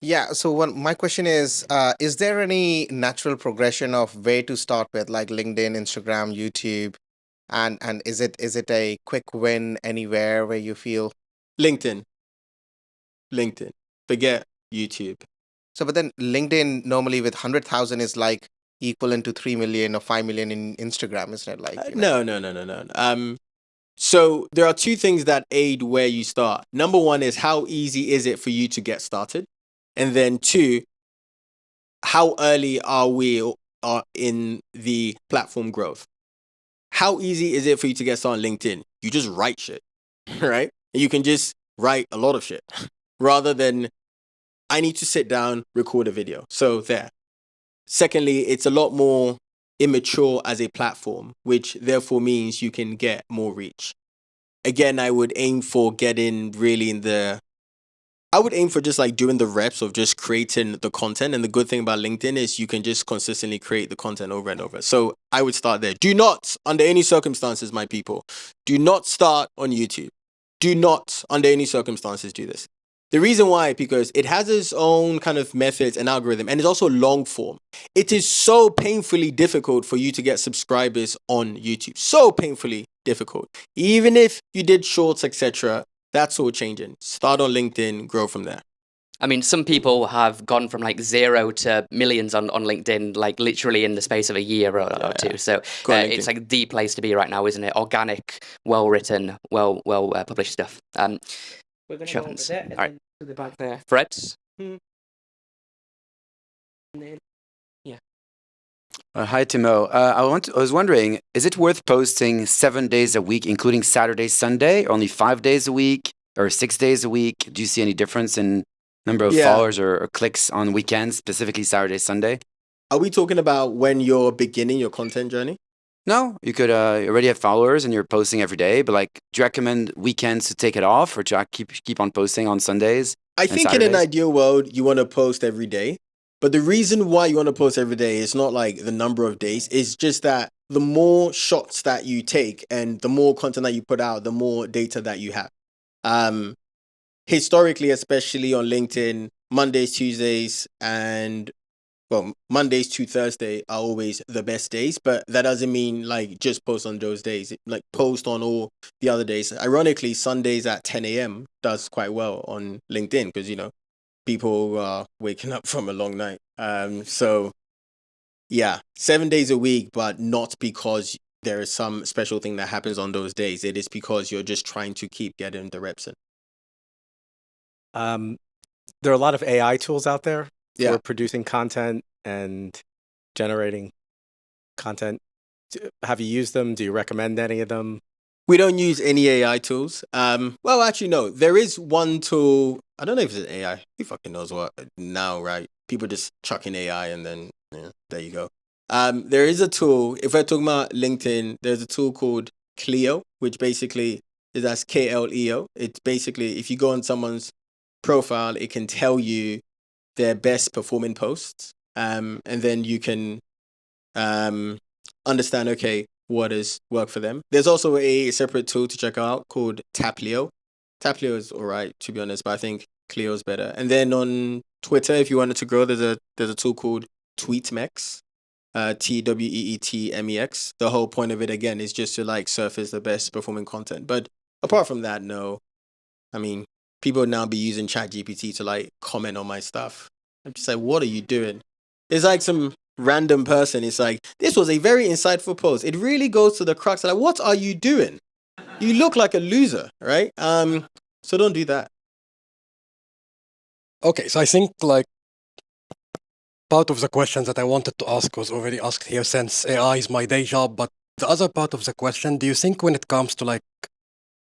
Yeah, so my question is there any natural progression of where to start with, like LinkedIn, Instagram, YouTube, and is it a quick win anywhere where you feel? LinkedIn, LinkedIn. Forget YouTube. So, but then LinkedIn normally with 100,000 is like equivalent to 3 million or 5 million in Instagram, isn't it? No, no, no, no, no. So there are two things that aid where you start. Number one is how easy is it for you to get started, and then two, how early are we in the platform growth? How easy is it for you to get started on LinkedIn? You just write shit, right? And you can just write a lot of shit rather than I need to sit down, record a video. So there. Secondly, it's a lot more immature as a platform, which therefore means you can get more reach. Again, I would aim for getting really in the I would aim for just like doing the reps of just creating the content. And the good thing about LinkedIn is you can just consistently create the content over and over. So I would start there. Do not, under any circumstances, my people, do not start on YouTube. Do not, under any circumstances, do this. The reason why, because it has its own kind of methods and algorithm, and it's also long form. It is so painfully difficult for you to get subscribers on YouTube. So painfully difficult. Even if you did shorts, etc., that's all changing. Start on LinkedIn, grow from there. I mean, some people have gone from like 0 to millions on LinkedIn, like literally in the space of a year or two. So it's like the place to be right now, isn't it? Organic, well written, well published stuff. We're going to go over there. All right, to the back there. Fred. Yeah. Hi, Timo. I was wondering, is it worth posting 7 days a week, including Saturday, Sunday, or only 5 days a week, or 6 days a week? Do you see any difference in number of followers or clicks on weekends, specifically Saturday, Sunday? Are we talking about when you're beginning your content journey? No, you could already have followers and you're posting every day, but like, do you recommend weekends to take it off, or do you keep on posting on Sundays? I think in an ideal world, you want to post every day. But the reason why you want to post every day is not like the number of days. It's just that the more shots that you take and the more content that you put out, the more data that you have. Historically, especially on LinkedIn, Mondays, Tuesdays, and Mondays to Thursday are always the best days, but that doesn't mean like just post on those days. Like post on all the other days. Ironically, Sundays at 10 a.m. does quite well on LinkedIn because, people are waking up from a long night. So yeah, 7 days a week, but not because there is some special thing that happens on those days. It is because you're just trying to keep getting the reps in. There are a lot of AI tools out there for producing content and generating content. Have you used them? Do you recommend any of them? We don't use any AI tools. Well, actually, no. There is one tool. I don't know if it's an AI. Who fucking knows what now, right? People just chuck in AI and then there you go. There is a tool. If we're talking about LinkedIn, there's a tool called Clio, which basically is as KLEO. It's basically if you go on someone's profile, it can tell you their best performing posts, and then you can understand, okay, what has worked for them. There's also a separate tool to check out called Taplio. Taplio is all right, to be honest, but I think Clio is better. And then on Twitter, if you wanted to grow, there's a tool called Tweetmex, TWEETMEX. The whole point of it, again, is just to like surface the best performing content. But apart from that, no. I mean, people now be using ChatGPT to like comment on my stuff. I'm just like, what are you doing? It's like some random person. It's like, this was a very insightful post. It really goes to the crux. Like, what are you doing? You look like a loser, right? So don't do that. Okay, so I think like part of the questions that I wanted to ask was already asked here since AI is my day job. But the other part of the question, do you think when it comes to like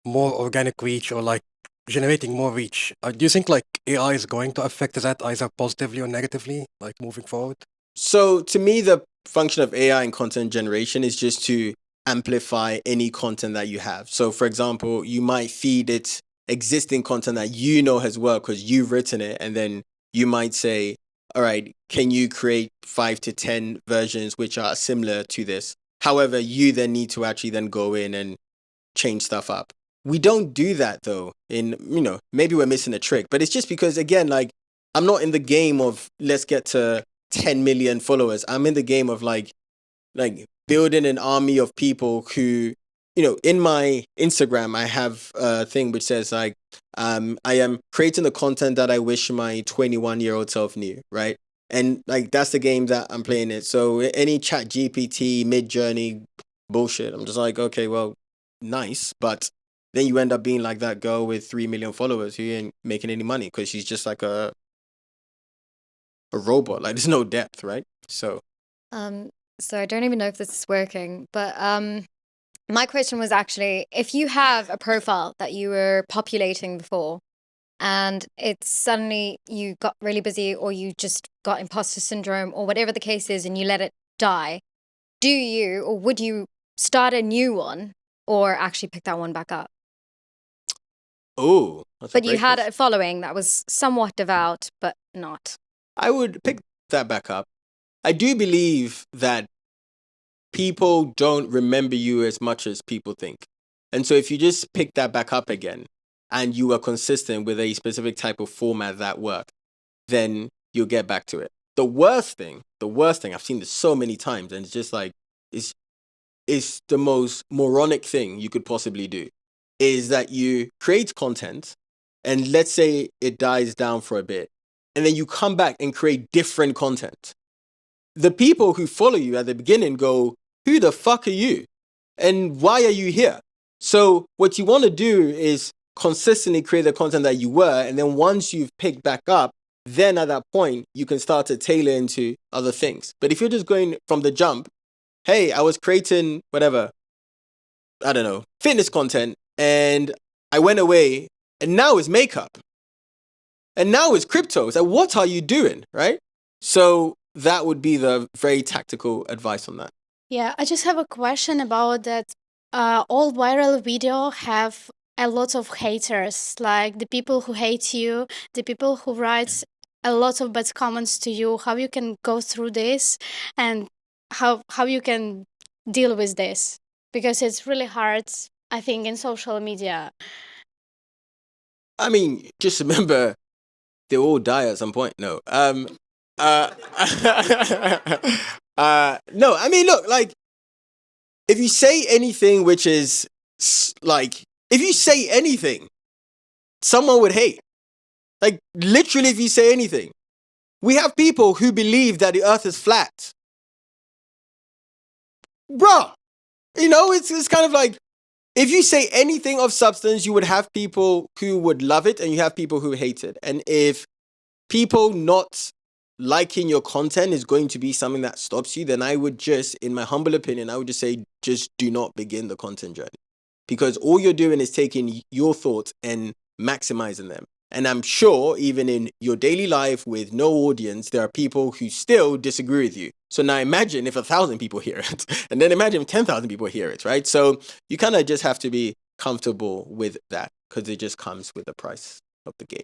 more organic reach or like generating more reach, do you think like AI is going to affect that either positively or negatively, like moving forward? So to me, the function of AI in content generation is just to amplify any content that you have. So for example, you might feed it existing content that you know has worked because you've written it, and then you might say, all right, can you create 5 to 10 versions which are similar to this? However, you then need to actually then go in and change stuff up. We don't do that though. Maybe we're missing a trick, but it's just because, again, like I'm not in the game of let's get to 10 million followers. I'm in the game of like building an army of people who, in my Instagram, I have a thing which says like, I am creating the content that I wish my 21-year-old self knew, right? And like, that's the game that I'm playing it. So any chat GPT, mid-journey bullshit, I'm just like, okay, well, nice. But then you end up being like that girl with 3 million followers who ain't making any money because she's just like a robot. Like there's no depth, right? So I don't even know if this is working, but my question was actually, if you have a profile that you were populating before and it's suddenly you got really busy or you just got imposter syndrome or whatever the case is and you let it die, do you or would you start a new one or actually pick that one back up? Oh, but you had a following that was somewhat devout, but not. I would pick that back up. I do believe that people don't remember you as much as people think. And so if you just pick that back up again and you are consistent with a specific type of format that worked, then you'll get back to it. The worst thing, I've seen this so many times and it's just like, it's the most moronic thing you could possibly do, is that you create content and let's say it dies down for a bit and then you come back and create different content. The people who follow you at the beginning go, who the fuck are you? And why are you here? So what you want to do is consistently create the content that you were. And then once you've picked back up, then at that point, you can start to tailor into other things. But if you're just going from the jump, hey, I was creating whatever, I don't know, fitness content, and I went away, and now it's makeup. And now it's crypto. It's like, what are you doing, right? So that would be the very tactical advice on that. Yeah, I just have a question about that. All viral video have a lot of haters, like the people who hate you, the people who write a lot of bad comments to you. How you can go through this, and how you can deal with this, because it's really hard, I think, in social media. I mean, just remember, they all die at some point. No. No, I mean, look, like, if you say anything which is, like, if you say anything, someone would hate. Like, literally, if you say anything. We have people who believe that the earth is flat. Bruh, it's kind of like, if you say anything of substance, you would have people who would love it and you have people who hate it. And if people not liking your content is going to be something that stops you, then I would just, in my humble opinion, I would just say, just do not begin the content journey. Because all you're doing is taking your thoughts and maximizing them. And I'm sure even in your daily life with no audience, there are people who still disagree with you. So now imagine if 1,000 people hear it, and then imagine if 10,000 people hear it, right? So you kind of just have to be comfortable with that because it just comes with the price of the game.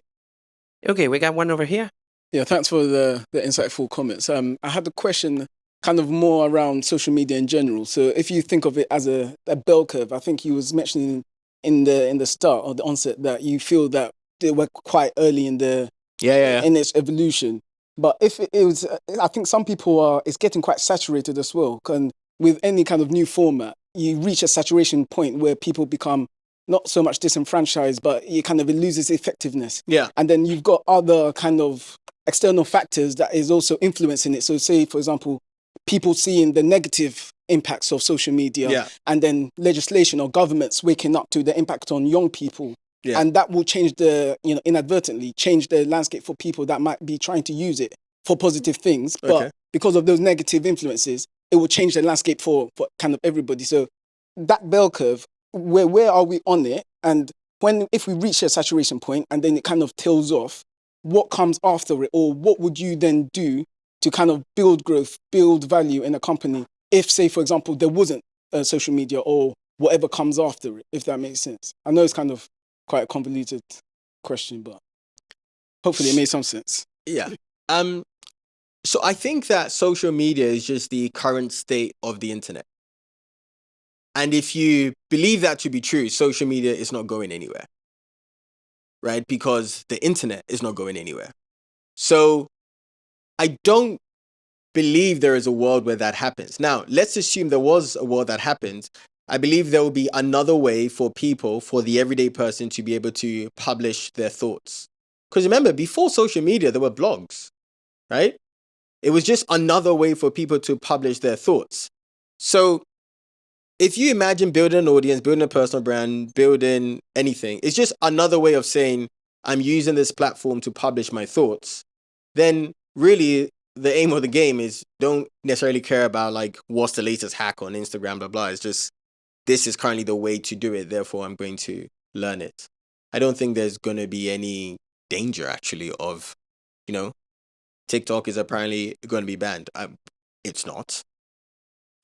Okay, we got one over here. Yeah, thanks for the insightful comments. I had a question kind of more around social media in general. So if you think of it as a bell curve, I think you was mentioning in the start or the onset that you feel that they were quite early in the in its evolution. But if it was, I think some people it's getting quite saturated as well. And with any kind of new format, you reach a saturation point where people become not so much disenfranchised, but it loses effectiveness. Yeah. And then you've got other kind of external factors that is also influencing it. So say, for example, people seeing the negative impacts of social media and then legislation or governments waking up to the impact on young people. Yeah. And that will change inadvertently change the landscape for people that might be trying to use it for positive things. But because of those negative influences, it will change the landscape for kind of everybody. So that bell curve, where are we on it? And if we reach a saturation point and then it kind of tails off, what comes after it? Or what would you then do to kind of build growth, build value in a company if, say, for example, there wasn't social media or whatever comes after it, if that makes sense? I know it's kind of quite a convoluted question, but hopefully it made some sense. Yeah. So I think that social media is just the current state of the internet. And if you believe that to be true, social media is not going anywhere. Right? Because the internet is not going anywhere. So I don't believe there is a world where that happens. Now, let's assume there was a world that happens. I believe there will be another way for people, for the everyday person, to be able to publish their thoughts. Because remember, before social media, there were blogs, right? It was just another way for people to publish their thoughts. So if you imagine building an audience, building a personal brand, building anything, it's just another way of saying, I'm using this platform to publish my thoughts. Then really, the aim of the game is don't necessarily care about like what's the latest hack on Instagram, blah, blah. It's just, this is currently the way to do it. Therefore, I'm going to learn it. I don't think there's going to be any danger actually of, TikTok is apparently going to be banned. It's not.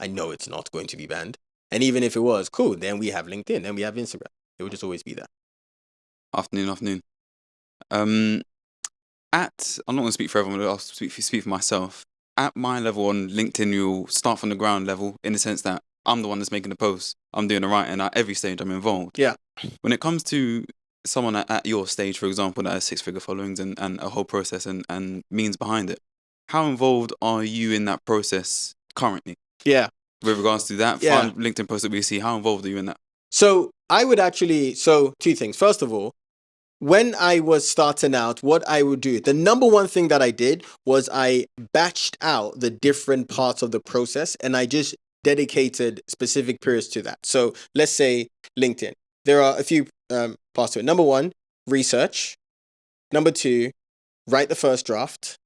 I know it's not going to be banned. And even if it was, cool, then we have LinkedIn, then we have Instagram. It will just always be there. Afternoon. I'm not going to speak for everyone, I'll speak for myself. At my level on LinkedIn, you'll start from the ground level in the sense that I'm the one that's making the post. I'm doing the writing at every stage I'm involved. Yeah. When it comes to someone at your stage, for example, that has 6-figure followings and a whole process and means behind it, how involved are you in that process currently? Yeah. With regards to that LinkedIn post that we see, how involved are you in that? So I would actually, two things. First of all, when I was starting out, what I would do, the number one thing that I did was I batched out the different parts of the process and I just dedicated specific periods to that. So let's say LinkedIn. There are a few parts to it. Number one, research. Number two, write the first draft.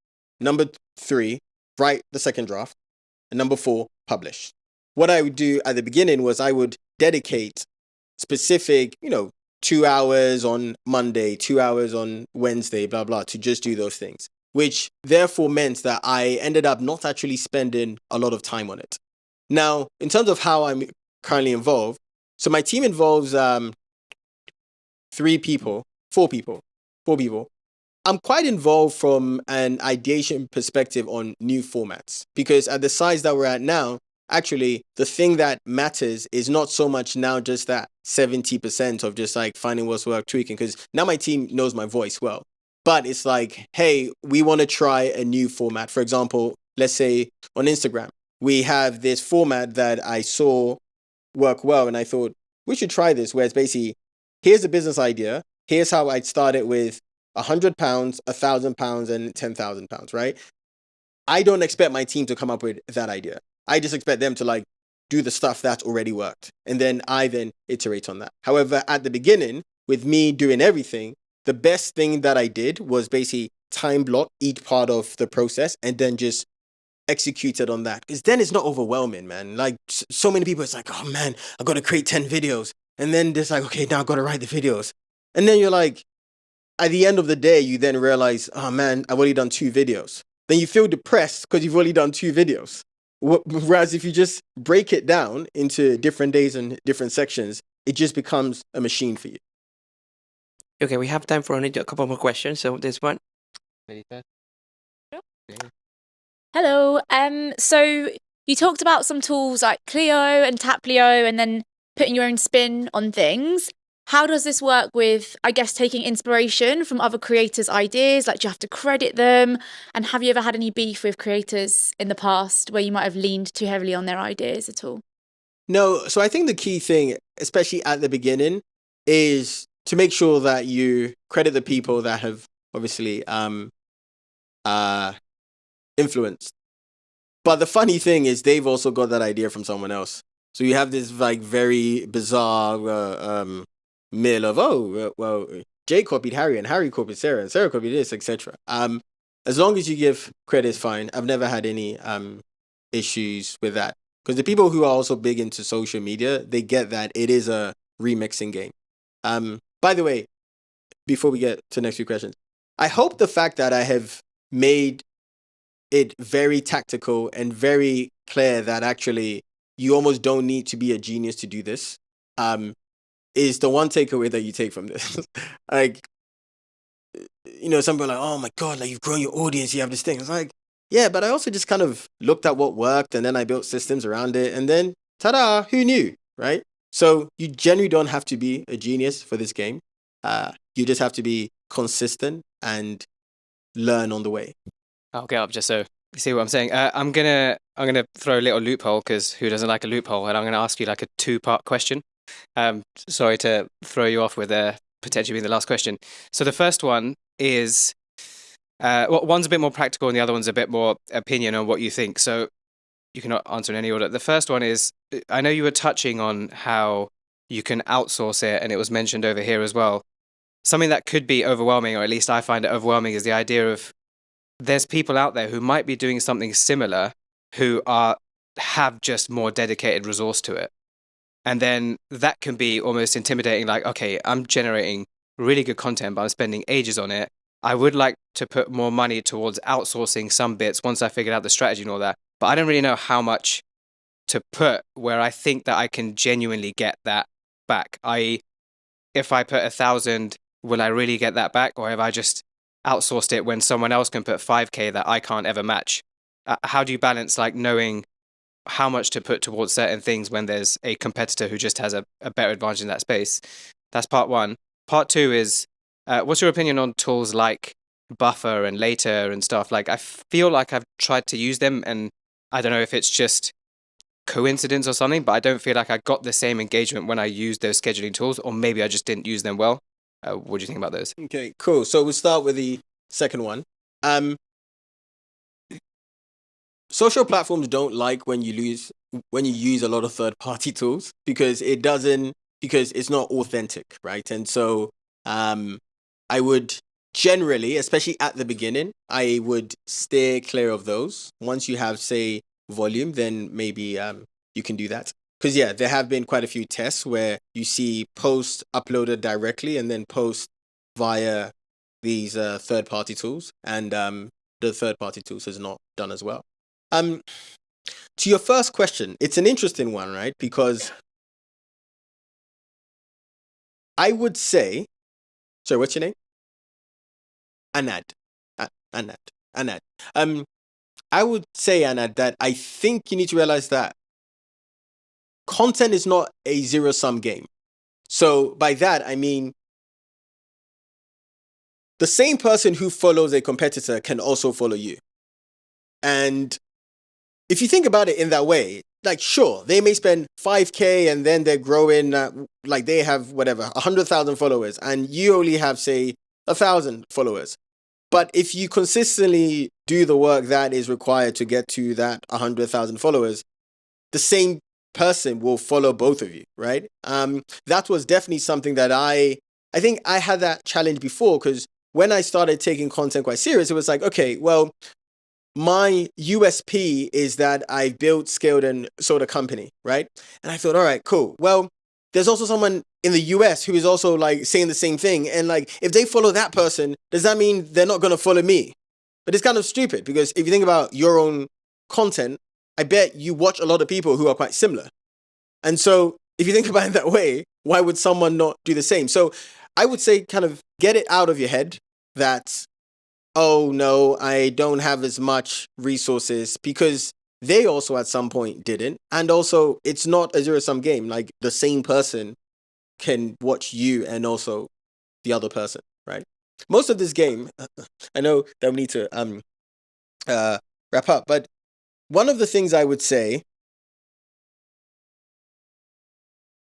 Number three, write the second draft. And number four, publish. What I would do at the beginning was I would dedicate specific, 2 hours on Monday, 2 hours on Wednesday, blah, blah, to just do those things, which therefore meant that I ended up not actually spending a lot of time on it. Now, in terms of how I'm currently involved, so my team involves 4 people. I'm quite involved from an ideation perspective on new formats because at the size that we're at now, actually, the thing that matters is not so much now just that 70% of just like finding what's work, tweaking, because now my team knows my voice well. But it's like, hey, we want to try a new format. For example, let's say on Instagram, we have this format that I saw work well, and I thought we should try this, where it's basically, here's a business idea. Here's how I'd start it with £100, £1,000, and £10,000, right? I don't expect my team to come up with that idea. I just expect them to like do the stuff that already worked. And then I iterate on that. However, at the beginning, with me doing everything, the best thing that I did was basically time block each part of the process and then just executed on that. Because then it's not overwhelming, man. Like so many people, it's like, oh man, I got to create 10 videos. And then it's like, okay, now I got to write the videos. And then you're like, at the end of the day, you then realize, oh man, I've only done 2 videos. Then you feel depressed because you've only done 2 videos. Whereas if you just break it down into different days and different sections, it just becomes a machine for you. Okay, we have time for only a couple more questions. So this one. Hello. So you talked about some tools like Clio and Taplio and then putting your own spin on things. How does this work with, I guess, taking inspiration from other creators' ideas? Like, do you have to credit them? And have you ever had any beef with creators in the past where you might have leaned too heavily on their ideas at all? No. So I think the key thing, especially at the beginning, is to make sure that you credit the people that have obviously influenced. But the funny thing is they've also got that idea from someone else. So you have this like very bizarre mill of, Jay copied Harry and Harry copied Sarah and Sarah copied this, etc. As long as you give credit, it's fine. I've never had any issues with that. Because the people who are also big into social media, they get that it is a remixing game. By the way, before we get to the next few questions, I hope the fact that I have made it very tactical and very clear that actually you almost don't need to be a genius to do this, is the one takeaway that you take from this. Like, some people are like, oh my God, like you've grown your audience, you have this thing. It's like, yeah, but I also just kind of looked at what worked and then I built systems around it and then ta-da, who knew, right? So you generally don't have to be a genius for this game. You just have to be consistent and learn on the way. I'll get up just so you see what I'm saying. I'm gonna throw a little loophole because who doesn't like a loophole? And I'm gonna ask you like a 2-part question. Sorry to throw you off with potentially being the last question. So the first one is, one's a bit more practical and the other one's a bit more opinion on what you think. So you can answer in any order. The first one is, I know you were touching on how you can outsource it, and it was mentioned over here as well. Something that could be overwhelming, or at least I find it overwhelming, is the idea of there's people out there who might be doing something similar who have just more dedicated resource to it. And then that can be almost intimidating, like, okay, I'm generating really good content, but I'm spending ages on it. I would like to put more money towards outsourcing some bits once I figured out the strategy and all that, but I don't really know how much to put where I think that I can genuinely get that back. I.e., if I put 1,000, will I really get that back? Or have I just outsourced it when someone else can put 5K that I can't ever match? How do you balance like knowing how much to put towards certain things when there's a competitor who just has a better advantage in that space? That's part one. Part two is, what's your opinion on tools like Buffer and Later and stuff? Like, I feel like I've tried to use them, and I don't know if it's just coincidence or something, but I don't feel like I got the same engagement when I used those scheduling tools, or maybe I just didn't use them well. What do you think about those? Okay, cool. So we'll start with the second one. Social platforms don't like when you use a lot of third-party tools because it's not authentic, right? And so I would generally, especially at the beginning, I would steer clear of those. Once you have, say, volume, then maybe you can do that. Because yeah, there have been quite a few tests where you see posts uploaded directly and then post via these third-party tools, and the third-party tools is not done as well. To your first question, it's an interesting one, right? Because I would say, sorry, what's your name? Anad. Anad. I would say, Anad, that I think you need to realize that content is not a zero-sum game. So by that, I mean, the same person who follows a competitor can also follow you. And if you think about it in that way, like, sure, they may spend 5K and then they're growing, like they have whatever, 100,000 followers, and you only have, say, 1,000 followers. But if you consistently do the work that is required to get to that 100,000 followers, the same person will follow both of you, right? That was definitely something that I think I had that challenge before, because when I started taking content quite serious, it was like, okay, well, my USP is that I've built, scaled, and sold a company, right? And I thought, all right, cool. Well, there's also someone in the US who is also like saying the same thing. And like, if they follow that person, does that mean they're not going to follow me? But it's kind of stupid, because if you think about your own content, I bet you watch a lot of people who are quite similar. And so if you think about it that way, why would someone not do the same? So I would say kind of get it out of your head that, oh no, I don't have as much resources, because they also at some point didn't. And also, it's not a zero-sum game. Like, the same person can watch you and also the other person, right? Most of this game, I know that we need to wrap up, but one of the things I would say,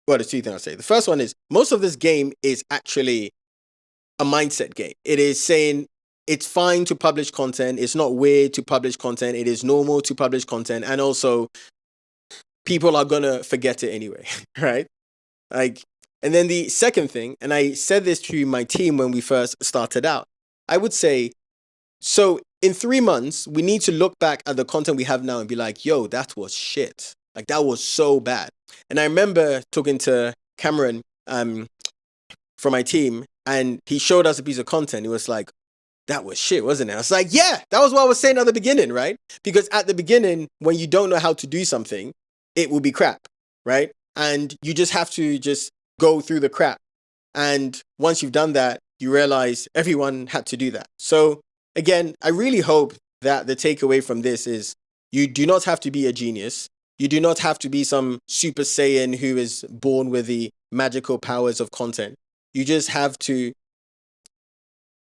well, there's two things I'll say. The first one is, most of this game is actually a mindset game. It is saying it's fine to publish content. It's not weird to publish content. It is normal to publish content. And also, people are going to forget it anyway, right? Like, and then the second thing, and I said this to my team when we first started out, I would say, so in 3 months, we need to look back at the content we have now and be like, yo, that was shit. Like, that was so bad. And I remember talking to Cameron from my team, and he showed us a piece of content. He was like, that was shit, wasn't it? I was like, yeah, that was what I was saying at the beginning, right? Because at the beginning, when you don't know how to do something, it will be crap, right? And you just have to just go through the crap. And once you've done that, you realize everyone had to do that. So again, I really hope that the takeaway from this is you do not have to be a genius. You do not have to be some Super Saiyan who is born with the magical powers of content. You just have to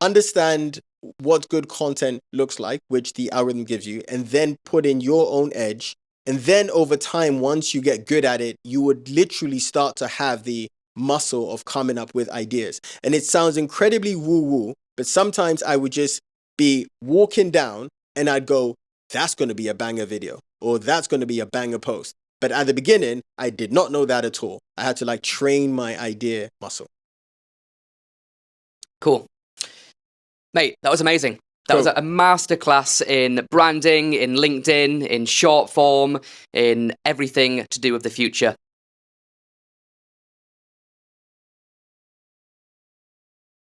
understand what good content looks like, which the algorithm gives you, and then put in your own edge. And then over time, once you get good at it, you would literally start to have the muscle of coming up with ideas. And it sounds incredibly woo-woo, but sometimes I would just be walking down and I'd go, that's going to be a banger video, or that's going to be a banger post. But at the beginning, I did not know that at all. I had to like train my idea muscle. Cool. Mate, that was amazing. That was a masterclass in branding, in LinkedIn, in short form, in everything to do with the future.